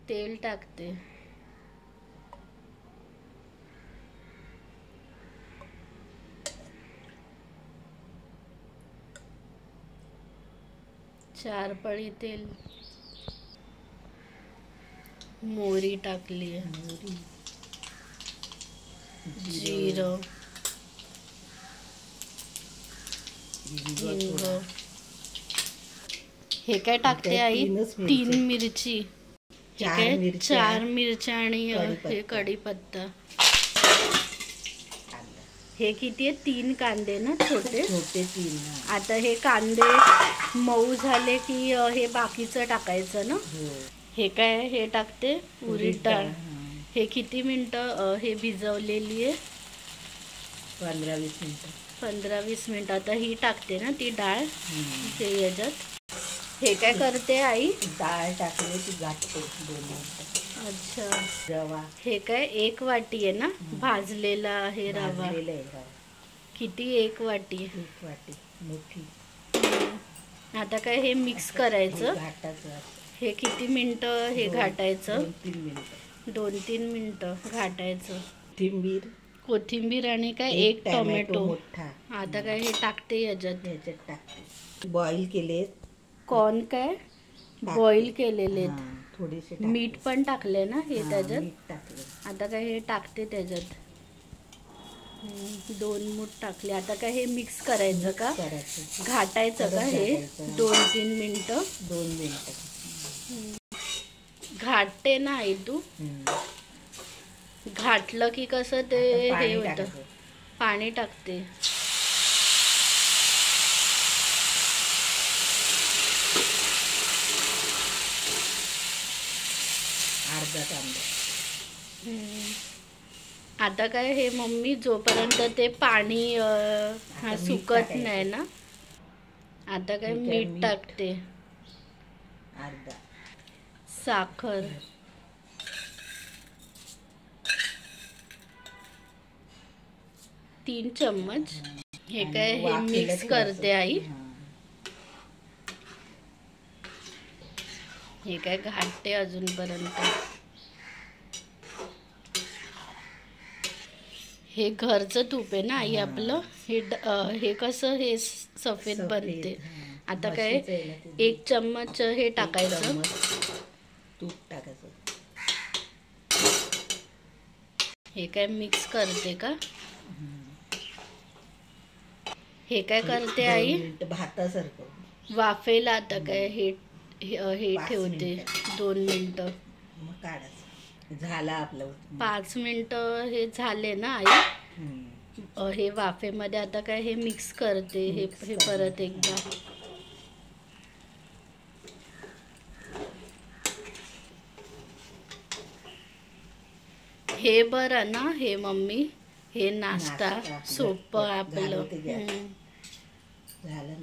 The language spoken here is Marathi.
तेल टाकते. चार पळी तेल. मोहरी टाकली. जिरं, हिंग. हे काय टाकते आई? 3 मिरची. चार मिरच्या आणि हे कढीपत्ता. हे किती आहे? 3 कांदे ना, छोटे छोटे 3. आता हे कांदे मऊ झाले की हे बाकीचं टाकायचं ना. हे काय? हे टाकते उडीद डाळ. हे किती मिनिटं हे भिजवलेली आहे? 15-20 मिनिटं. 15-20 मिनिटं. आता ही टाकते ना ती डाळ हे याच्यात. हे काय करते आई? डाळ टाकली की घाटते 2 मिनिटं. अच्छा. रवा. हे काय 1 वाटी आहे ना भाजलेला आहे रवा. भाजलेला आहे रवा. किती? 1 वाटी. 1 वाटी मोठी. आता काय हे मिक्स करायचं. घाटायचं. हे किती मिनिटं हे घाटायचं? 2-3 मिनिटं. 2-3 मिनिटं घाटायचं. कोथिंबीर आणि काय 1 टोमॅटो मोठा. आता काय हे टाकते याच्यात. टाकते. बॉईल केले कॉर्न काय बॉईल केलेले. थोडेसे मीठ पण टाकले ना हे त्याच्यात. टाकले. आता काय हे टाकते त्याच्यात. 2 मूठ टाकले. आता काय हे मिक्स करायचं का? घाटायचं का हे 2-3 मिनिटं? 2 मिनिटं घाटते ना आई तू. घाटलं की कसं ते हे होतं. पाणी टाकते. अर्धा तांबे. आता काय हे मम्मी जोपर्यंत ते पाणी सुकत नाही ना. आता काय मीठ टाकते. अर्धा. साखर. तीन चम्मच. हे काय हे मिक्स करते आई. हे काय घाटते अजूनपर्यंत. हे घरचं तूप आहे ना आई आपलं. हे कसं हे सफेद बनते. आता काय 1 चम्मच हे टाकायचं. तूप टाकायचं. हे काय मिक्स करते का? हे काय करते आई? भातासारखं वाफेला. आता काय हे ठेवते 2 मिनिटं. मग काढायचं. झाला आपलं 5 मिनिटं हे झाले ना आई. हे वाफेमध्ये आता काय हे मिक्स करते. हे परत एकदा. हे बरं ना हे मम्मी. हे नाश्ता सोपं आपलं. झालं.